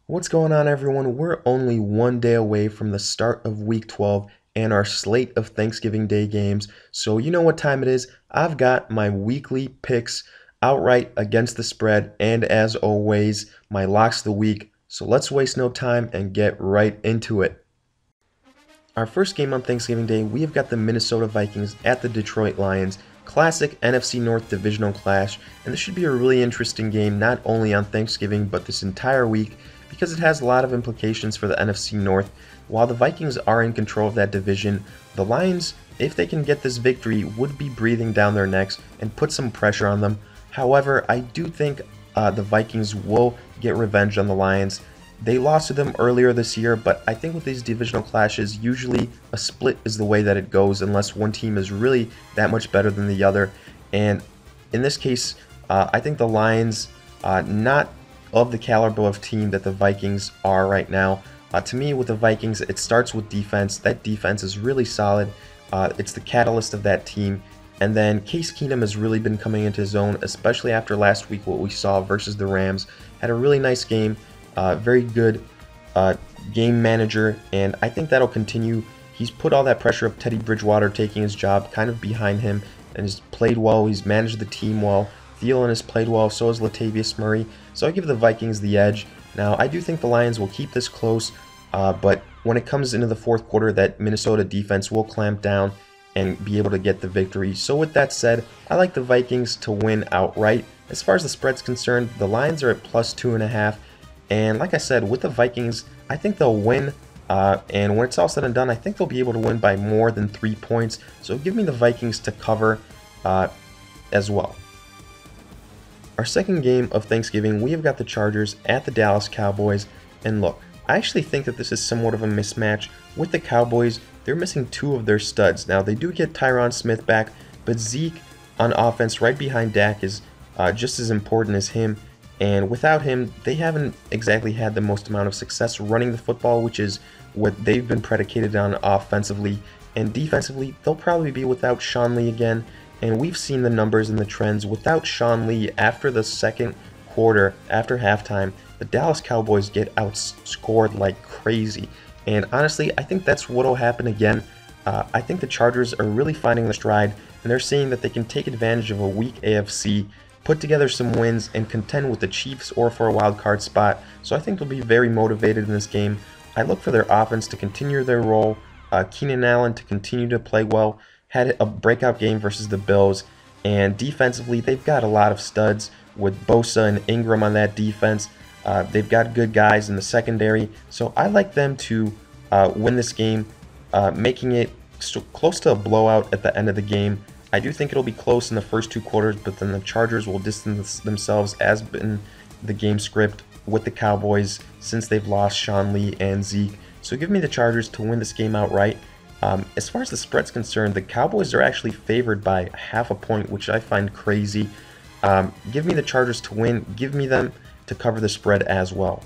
What's going on, everyone? We're only one day away from the start of Week 12 and our slate of Thanksgiving Day games. So you know what time it is. I've got my weekly picks outright against the spread, and as always, my locks of the week. So let's waste no time and get right into it. Our first game on Thanksgiving Day, we have got the Minnesota Vikings at the Detroit Lions. Classic NFC North divisional clash, and this should be a really interesting game not only on Thanksgiving but this entire week because it has a lot of implications for the NFC North. While the Vikings are in control of that division, the Lions, if they can get this victory, would be breathing down their necks and put some pressure on them. However, I do think the Vikings will get revenge on the Lions. They lost to them earlier this year, but I think with these divisional clashes, usually a split is the way that it goes unless one team is really that much better than the other. And in this case, I think the Lions, not of the caliber of team that the Vikings are right now. To me, with the Vikings, it starts with defense. That defense is really solid. It's the catalyst of that team. And then Case Keenum has really been coming into his own, especially after last week, what we saw versus the Rams. Had a really nice game. Very good game manager, and I think that'll continue. He's put all that pressure of Teddy Bridgewater taking his job kind of behind him, and has played well. He's managed the team well. Thielen has played well, so has Latavius Murray. So I give the Vikings the edge. Now, I do think the Lions will keep this close, but when it comes into the fourth quarter, that Minnesota defense will clamp down and be able to get the victory. So with that said, I like the Vikings to win outright. As far as the spread's concerned, the Lions are at plus 2.5. And like I said, with the Vikings, I think they'll win. And when it's all said and done, I think they'll be able to win by more than 3 points. So give me the Vikings to cover as well. Our second game of Thanksgiving, we have got the Chargers at the Dallas Cowboys. And look, I actually think that this is somewhat of a mismatch. With the Cowboys, they're missing two of their studs. Now, they do get Tyron Smith back, but Zeke on offense right behind Dak is just as important as him. And without him, they haven't exactly had the most amount of success running the football, which is what they've been predicated on offensively. And defensively, they'll probably be without Sean Lee again. And we've seen the numbers and the trends. Without Sean Lee, after the second quarter, after halftime, the Dallas Cowboys get outscored like crazy. And honestly, I think that's what'll happen again. I think the Chargers are really finding their stride, and they're seeing that they can take advantage of a weak AFC, put together some wins, and contend with the Chiefs or for a wild card spot. So I think they'll be very motivated in this game. I look for their offense to continue their role, Keenan Allen to continue to play well, had a breakout game versus the Bills, and defensively they've got a lot of studs with Bosa and Ingram on that defense. They've got good guys in the secondary, so I like them to win this game, making it close to a blowout at the end of the game. I do think it'll be close in the first two quarters, but then the Chargers will distance themselves, as been the game script with the Cowboys since they've lost Sean Lee and Zeke. So give me the Chargers to win this game outright. As far as the spread's concerned, the Cowboys are actually favored by half a point, which I find crazy. Give me the Chargers to win. Give me them to cover the spread as well.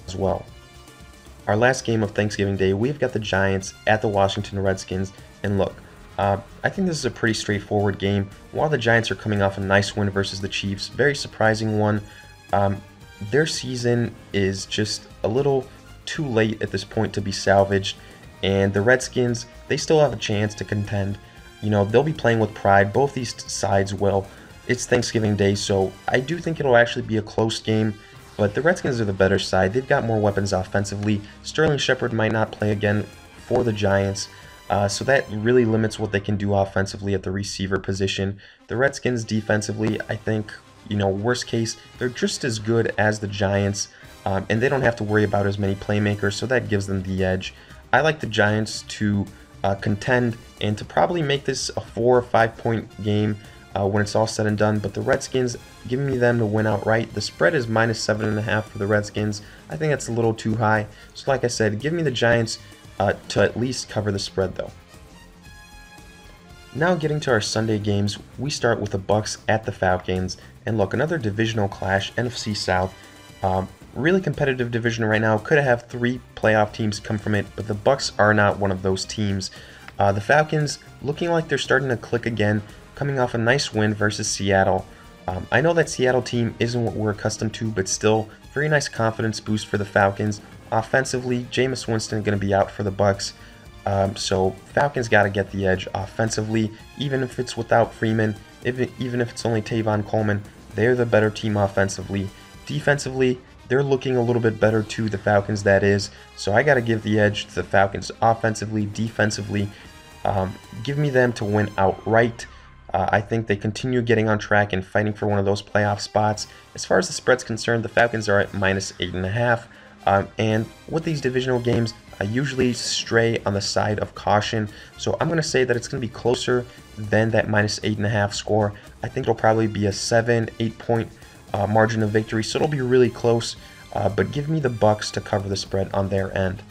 Our last game of Thanksgiving Day, we've got the Giants at the Washington Redskins. And look, I think this is a pretty straightforward game. While the Giants are coming off a nice win versus the Chiefs, very surprising one, their season is just a little too late at this point to be salvaged. And the Redskins, they still have a chance to contend. You know, they'll be playing with pride. Both these sides will. It's Thanksgiving Day, so I do think it'll actually be a close game. But the Redskins are the better side. They've got more weapons offensively. Sterling Shepard might not play again for the Giants. So that really limits what they can do offensively at the receiver position. The Redskins defensively, I think, you know, worst case, they're just as good as the Giants. And they don't have to worry about as many playmakers, so that gives them the edge. I like the Giants to contend and to probably make this a 4 or 5 point game when it's all said and done. But the Redskins, give me them to win outright. The spread is minus 7.5 for the Redskins. I think that's a little too high. So like I said, give me the Giants to at least cover the spread though. Now getting to our Sunday games, we start with the Bucks at the Falcons. And look, another divisional clash, NFC South. Really competitive division right now. Could have 3 playoff teams come from it, but the Bucks are not one of those teams. The Falcons looking like they're starting to click again, coming off a nice win versus Seattle. I know that Seattle team isn't what we're accustomed to, but still, very nice confidence boost for the Falcons. offensively, Jameis Winston going to be out for the Bucks. So Falcons got to get the edge offensively, even if it's without Freeman, even if it's only Tavon Coleman. They're the better team offensively. Defensively, they're looking a little bit better too, the Falcons that is. So I got to give the edge to the Falcons offensively, defensively. Give me them to win outright. I think they continue getting on track and fighting for one of those playoff spots. As far as the spread's concerned, the Falcons are at -8.5. And with these divisional games, I usually stray on the side of caution. So I'm going to say that it's going to be closer than that -8.5 score. I think it'll probably be a 7-8 point margin of victory. So it'll be really close. But give me the Bucks to cover the spread on their end.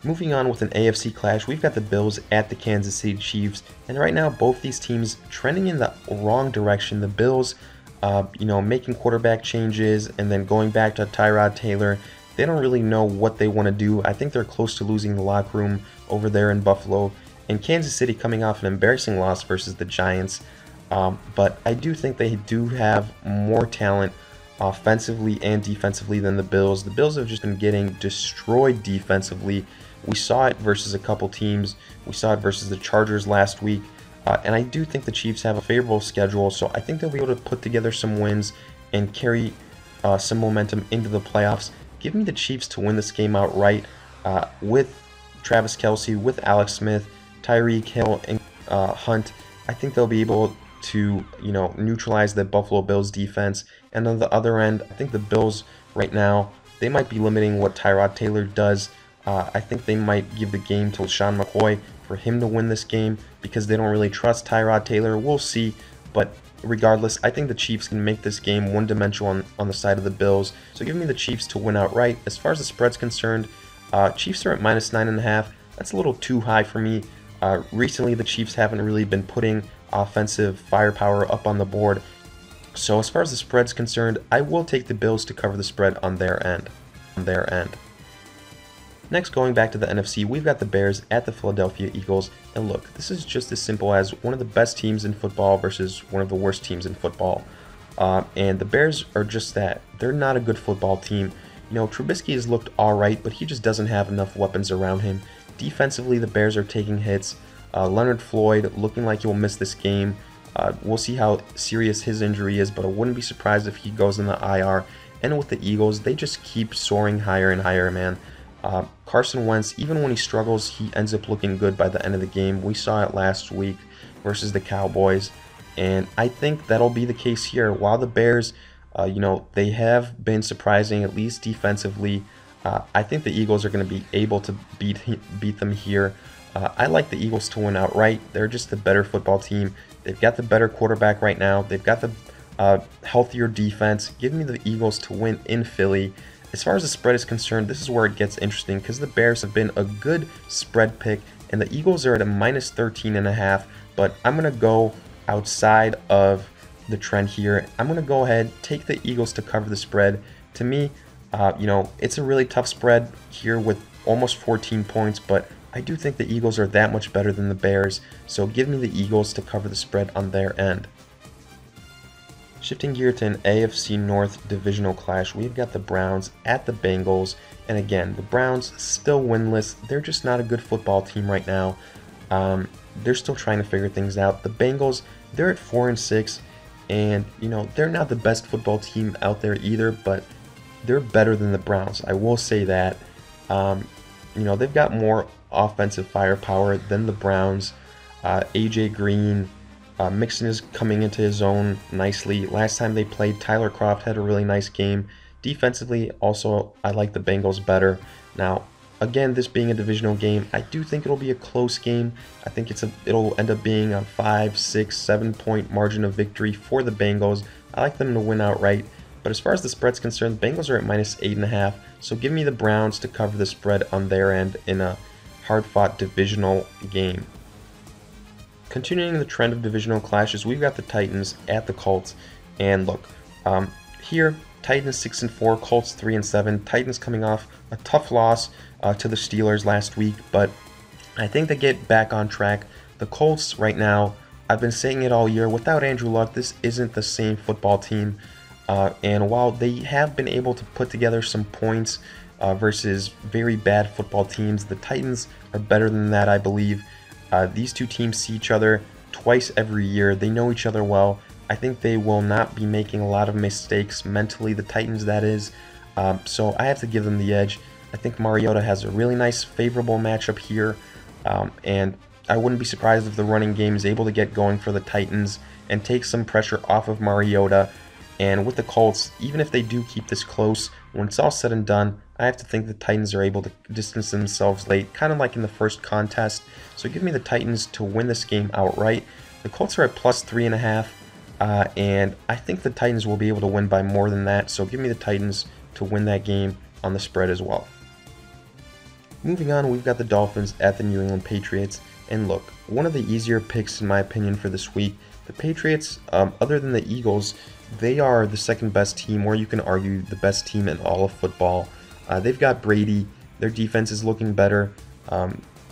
Moving on with an AFC clash, we've got the Bills at the Kansas City Chiefs. And right now, both these teams trending in the wrong direction. The Bills, making quarterback changes and then going back to Tyrod Taylor. They don't really know what they want to do. I think they're close to losing the locker room over there in Buffalo. And Kansas City coming off an embarrassing loss versus the Giants. But I do think they do have more talent offensively and defensively than the Bills. The Bills have just been getting destroyed defensively. We saw it versus a couple teams. We saw it versus the Chargers last week. And I do think the Chiefs have a favorable schedule, so I think they'll be able to put together some wins and carry some momentum into the playoffs. Give me the Chiefs to win this game outright with Travis Kelce, with Alex Smith, Tyreek Hill, and Hunt. I think they'll be able to, neutralize the Buffalo Bills defense. And on the other end, I think the Bills right now, they might be limiting what Tyrod Taylor does. I think they might give the game to Sean McCoy for him to win this game because they don't really trust Tyrod Taylor. We'll see, but regardless, I think the Chiefs can make this game one-dimensional on the side of the Bills. So give me the Chiefs to win outright. As far as the spread's concerned, Chiefs are at -9.5. That's a little too high for me. Recently, the Chiefs haven't really been putting offensive firepower up on the board. So as far as the spread's concerned, I will take the Bills to cover the spread on their end. Next, going back to the NFC, we've got the Bears at the Philadelphia Eagles. And look, this is just as simple as one of the best teams in football versus one of the worst teams in football. And the Bears are just that. They're not a good football team. Trubisky has looked alright, but he just doesn't have enough weapons around him. Defensively, the Bears are taking hits. Leonard Floyd looking like he'll miss this game. We'll see how serious his injury is, but I wouldn't be surprised if he goes in the IR. And with the Eagles, they just keep soaring higher and higher, man. Carson Wentz, even when he struggles, he ends up looking good by the end of the game. We saw it last week versus the Cowboys, and I think that'll be the case here. While the Bears, they have been surprising, at least defensively, I think the Eagles are going to be able to beat them here. I like the Eagles to win outright. They're just the better football team. They've got the better quarterback right now. They've got the healthier defense. Give me the Eagles to win in Philly. As far as the spread is concerned, this is where it gets interesting because the Bears have been a good spread pick and the Eagles are at a -13.5, but I'm going to go outside of the trend here. I'm going to go ahead, take the Eagles to cover the spread. To me, it's a really tough spread here with almost 14 points, but I do think the Eagles are that much better than the Bears, so give me the Eagles to cover the spread on their end. Shifting gear to an AFC North divisional clash, we've got the Browns at the Bengals. And again, the Browns still winless. They're just not a good football team right now. They're still trying to figure things out. The Bengals, they're at 4-6. And, they're not the best football team out there either, but they're better than the Browns. I will say that. They've got more offensive firepower than the Browns. AJ Green, Mixon is coming into his own nicely. Last time they played, Tyler Kroft had a really nice game. Defensively, also, I like the Bengals better. Now, again, this being a divisional game, I do think it'll be a close game. I think it'll end up being a 5, 6, 7 point margin of victory for the Bengals. I like them to win outright. But as far as the spread's concerned, the Bengals are at -8.5. So give me the Browns to cover the spread on their end in a hard-fought divisional game. Continuing the trend of divisional clashes, we've got the Titans at the Colts. And look, here, Titans 6-4, Colts 3-7. Titans coming off a tough loss to the Steelers last week, but I think they get back on track. The Colts right now, I've been saying it all year, without Andrew Luck, this isn't the same football team. And while they have been able to put together some points versus very bad football teams, the Titans are better than that, I believe. These two teams see each other twice every year. They know each other well. I think they will not be making a lot of mistakes mentally, the Titans that is. So I have to give them the edge. I think Mariota has a really nice, favorable matchup here. And I wouldn't be surprised if the running game is able to get going for the Titans and take some pressure off of Mariota. And with the Colts, even if they do keep this close, when it's all said and done, I have to think the Titans are able to distance themselves late, kind of like in the first contest. So give me the Titans to win this game outright. The Colts are at plus 3.5, and I think the Titans will be able to win by more than that. So give me the Titans to win that game on the spread as well. Moving on, we've got the Dolphins at the New England Patriots. And look, one of the easier picks in my opinion for this week. The Patriots, other than the Eagles, they are the second best team, or you can argue the best team in all of football. They've got Brady. Their defense is looking better.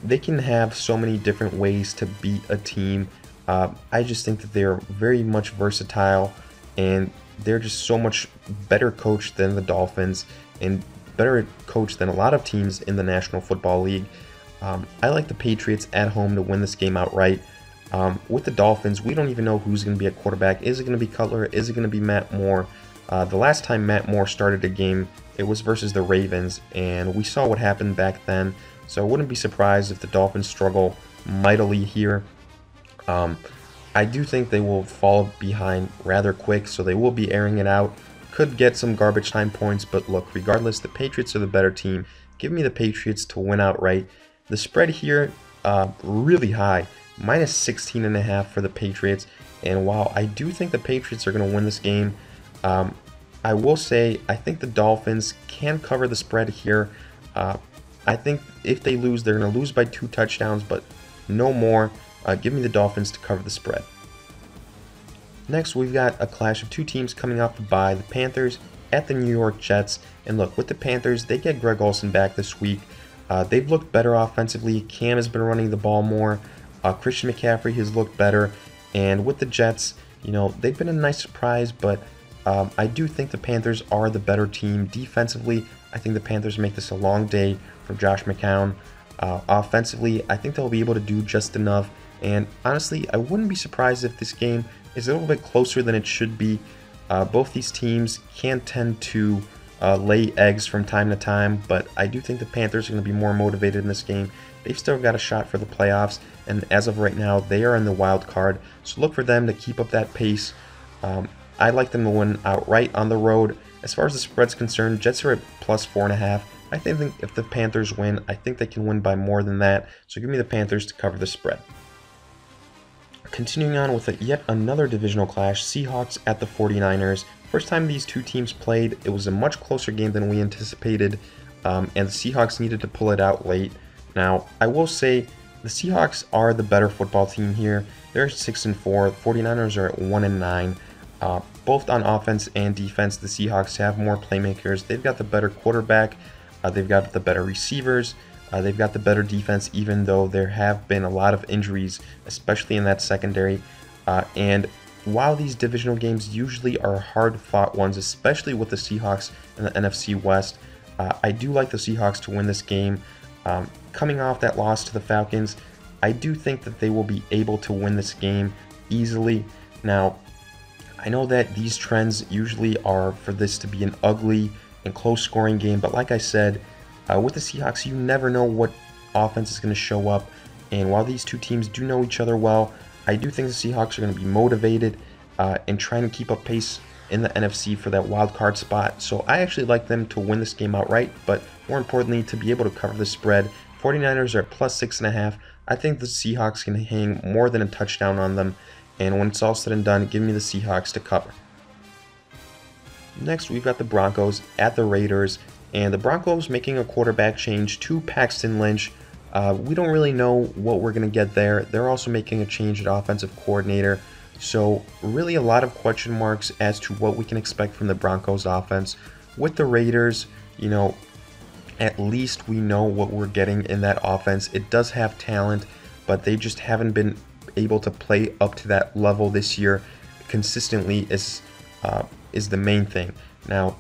They can have so many different ways to beat a team. I just think that they're very much versatile, and they're just so much better coached than the Dolphins and better coached than a lot of teams in the National Football League. I like the Patriots at home to win this game outright. With the Dolphins, we don't even know who's going to be at quarterback. Is it going to be Cutler? Is it going to be Matt Moore? The last time Matt Moore started a game, it was versus the Ravens, and we saw what happened back then. So I wouldn't be surprised if the Dolphins struggle mightily here. I do think they will fall behind rather quick, so they will be airing it out. Could get some garbage time points, but look, regardless, the Patriots are the better team. Give me the Patriots to win outright. The spread here, really high. Minus 16.5 for the Patriots. And while I do think the Patriots are going to win this game, I will say I think the Dolphins can cover the spread here. I think if they lose, they're going to lose by 2 touchdowns, but no more. Give me the Dolphins to cover the spread. Next, we've got a clash of two teams coming off the bye. The Panthers at the New York Jets. And look, with the Panthers, they get Greg Olsen back this week. They've looked better offensively. Cam has been running the ball more. Christian McCaffrey has looked better. And with the Jets, you know, they've been a nice surprise, but I do think the Panthers are the better team. Defensively, I think the Panthers make this a long day for Josh McCown. Offensively, I think they'll be able to do just enough. And honestly, I wouldn't be surprised if this game is a little bit closer than it should be. Both these teams can tend to lay eggs from time to time, but I do think the Panthers are going to be more motivated in this game. They've still got a shot for the playoffs, and as of right now, they are in the wild card. So look for them to keep up that pace. I'd like them to win outright on the road. As far as the spread's concerned, Jets are at plus 4.5. I think if the Panthers win, I think they can win by more than that. So give me the Panthers to cover the spread. Continuing on with yet another divisional clash, Seahawks at the 49ers. First time these two teams played, it was a much closer game than we anticipated, and the Seahawks needed to pull it out late. Now, I will say the Seahawks are the better football team here. They're 6-4. The 49ers are at 1-9. Both on offense and defense, the Seahawks have more playmakers. They've got the better quarterback. They've got the better receivers. They've got the better defense, even though there have been a lot of injuries, especially in that secondary. And while these divisional games usually are hard-fought ones, especially with the Seahawks in the NFC West, I do like the Seahawks to win this game. Coming off that loss to the Falcons, I do think that they will be able to win this game easily. Now, I know that these trends usually are for this to be an ugly and close-scoring game, but like I said, with the Seahawks, you never know what offense is going to show up. And while these two teams do know each other well, I do think the Seahawks are going to be motivated and trying to keep up pace in the NFC for that wild card spot. So I actually like them to win this game outright, but more importantly, to be able to cover the spread. 49ers are at plus 6.5. I think the Seahawks can hang more than a touchdown on them. And when it's all said and done, give me the Seahawks to cover. Next, we've got the Broncos at the Raiders. And the Broncos making a quarterback change to Paxton Lynch. We don't really know what we're going to get there. They're also making a change at offensive coordinator. So really a lot of question marks as to what we can expect from the Broncos offense. With the Raiders, you know, at least we know what we're getting in that offense. It does have talent, but they just haven't been able to play up to that level this year consistently as is the main thing. Now,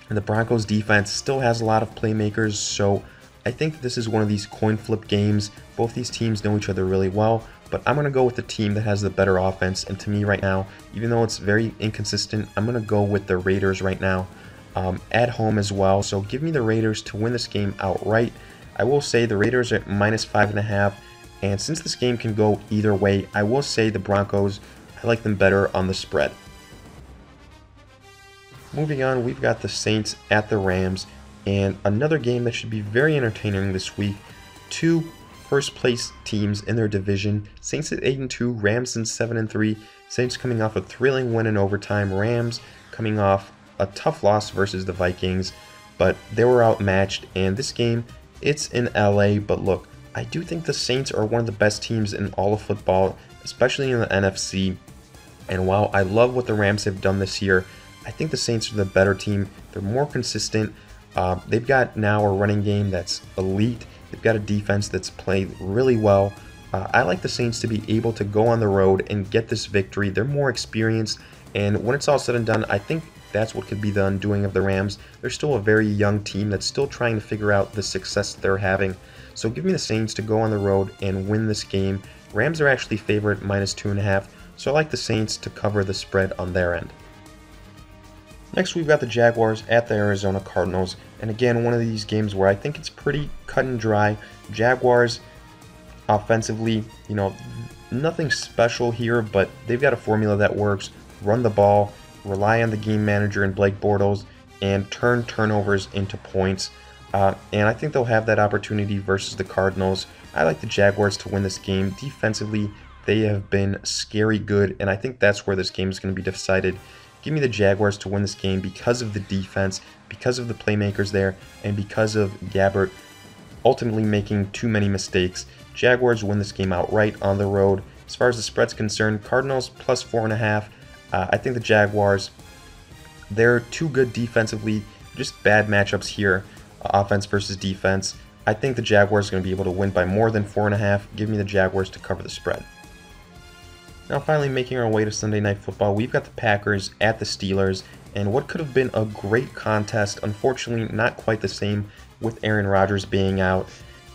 the Broncos defense still has a lot of playmakers, so I think this is one of these coin flip games. Both these teams know each other really well, but I'm going to go with the team that has the better offense. And to me right now, even though it's very inconsistent, I'm going to go with the Raiders right now, at home as well. So give me the Raiders to win this game outright. I will say the Raiders are at -5.5, and since this game can go either way, I will say the Broncos, I like them better on the spread. Moving on, we've got the Saints at the Rams, and another game that should be very entertaining this week. Two first place teams in their division. Saints at 8-2, Rams in 7-3. Saints coming off a thrilling win in overtime. Rams coming off a tough loss versus the Vikings, but they were outmatched. And this game, it's in LA, but look, I do think the Saints are one of the best teams in all of football, especially in the NFC. And while I love what the Rams have done this year, I think the Saints are the better team. They're more consistent. They've got now a running game that's elite. They've got a defense that's played really well. I like the Saints to be able to go on the road and get this victory. They're more experienced, and when it's all said and done, I think that's what could be the undoing of the Rams. They're still a very young team that's still trying to figure out the success they're having. So give me the Saints to go on the road and win this game. Rams are actually favored -2.5, so I like the Saints to cover the spread on their end. Next, we've got the Jaguars at the Arizona Cardinals, and again, one of these games where I think it's pretty cut and dry. Jaguars, offensively, nothing special here, but they've got a formula that works. Run the ball, rely on the game manager and Blake Bortles, and turn turnovers into points. And I think they'll have that opportunity versus the Cardinals. I like the Jaguars to win this game. Defensively, they have been scary good, and I think that's where this game is going to be decided. Give me the Jaguars to win this game because of the defense, because of the playmakers there, and because of Gabbert ultimately making too many mistakes. Jaguars win this game outright on the road. As far as the spread's concerned, Cardinals +4.5. I think the Jaguars, they're too good defensively, just bad matchups here, offense versus defense. I think the Jaguars are going to be able to win by more than 4.5. Give me the Jaguars to cover the spread. Now finally making our way to Sunday Night Football, we've got the Packers at the Steelers, and what could have been a great contest, unfortunately not quite the same with Aaron Rodgers being out.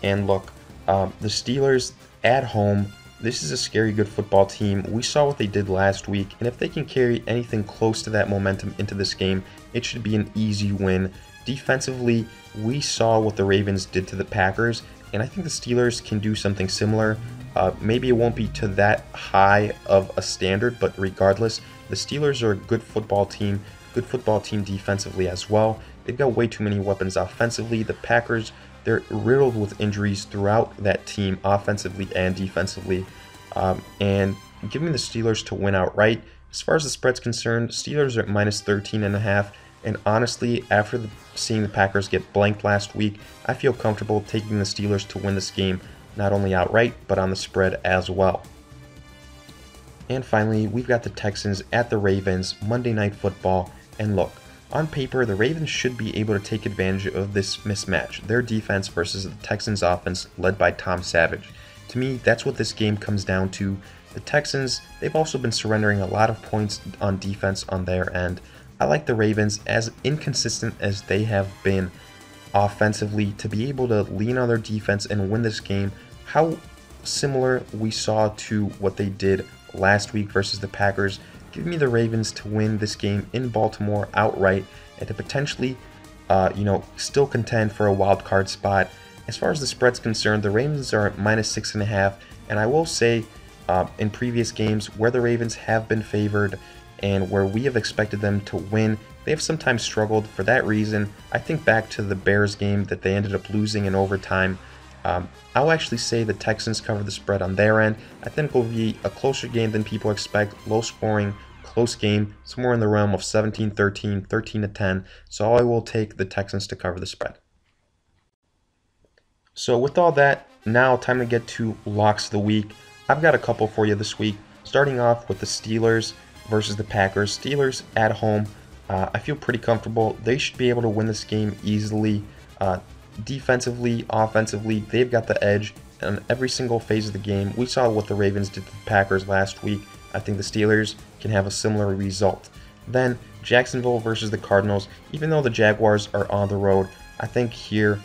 And look, the Steelers at home, this is a scary good football team. We saw what they did last week, and if they can carry anything close to that momentum into this game, it should be an easy win. Defensively, we saw what the Ravens did to the Packers, and I think the Steelers can do something similar. Maybe it won't be to that high of a standard, but regardless, the Steelers are a good football team defensively as well. They've got way too many weapons offensively. The Packers, they're riddled with injuries throughout that team, offensively and defensively. And give me the Steelers to win outright. As far as the spread's concerned, Steelers are at -13.5. And honestly, after seeing the Packers get blanked last week, I feel comfortable taking the Steelers to win this game, not only outright, but on the spread as well. And finally, we've got the Texans at the Ravens, Monday Night Football. And look, on paper, the Ravens should be able to take advantage of this mismatch, their defense versus the Texans' offense led by Tom Savage. To me, that's what this game comes down to. The Texans, they've also been surrendering a lot of points on defense on their end. I like the Ravens, as inconsistent as they have been offensively, to be able to lean on their defense and win this game. How similar we saw to what they did last week versus the Packers. Give me the Ravens to win this game in Baltimore outright and to potentially, still contend for a wild card spot. As far as the spread's concerned, the Ravens are at -6.5, and I will say, in previous games where the Ravens have been favored and where we have expected them to win, they have sometimes struggled. For that reason, I think back to the Bears game that they ended up losing in overtime. I'll actually say the Texans cover the spread on their end. I think it will be a closer game than people expect, low scoring, close game, somewhere in the realm of 17-13, 13-10. So I will take the Texans to cover the spread. So with all that, now time to get to locks of the week. I've got a couple for you this week, starting off with the Steelers versus the Packers. Steelers at home. I feel pretty comfortable. They should be able to win this game easily. Defensively, offensively, they've got the edge on every single phase of the game. We saw what the Ravens did to the Packers last week. I think the Steelers can have a similar result. Then Jacksonville versus the Cardinals. Even though the Jaguars are on the road, I think here,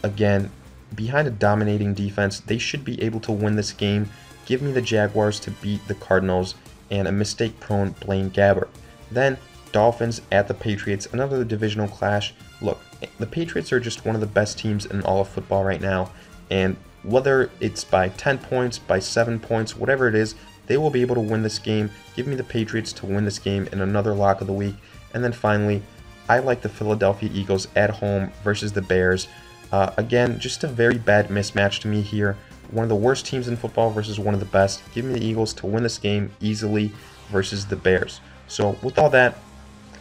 again, behind a dominating defense, they should be able to win this game. Give me the Jaguars to beat the Cardinals and a mistake-prone Blaine Gabbert. Then Dolphins at the Patriots, another divisional clash. Look, the Patriots are just one of the best teams in all of football right now, and whether it's by 10 points, by 7 points, whatever it is, they will be able to win this game. Give me the Patriots to win this game in another lock of the week. And then finally, I like the Philadelphia Eagles at home versus the Bears. Again, just a very bad mismatch to me here. One of the worst teams in football versus one of the best. Give me the Eagles to win this game easily versus the Bears. So with all that,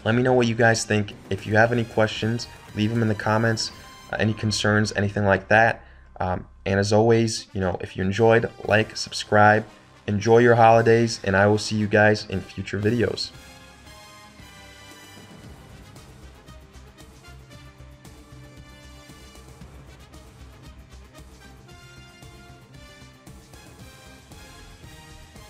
let me know what you guys think. If you have any questions, leave them in the comments. Any concerns, anything like that. And as always, if you enjoyed, like, subscribe, enjoy your holidays, and I will see you guys in future videos.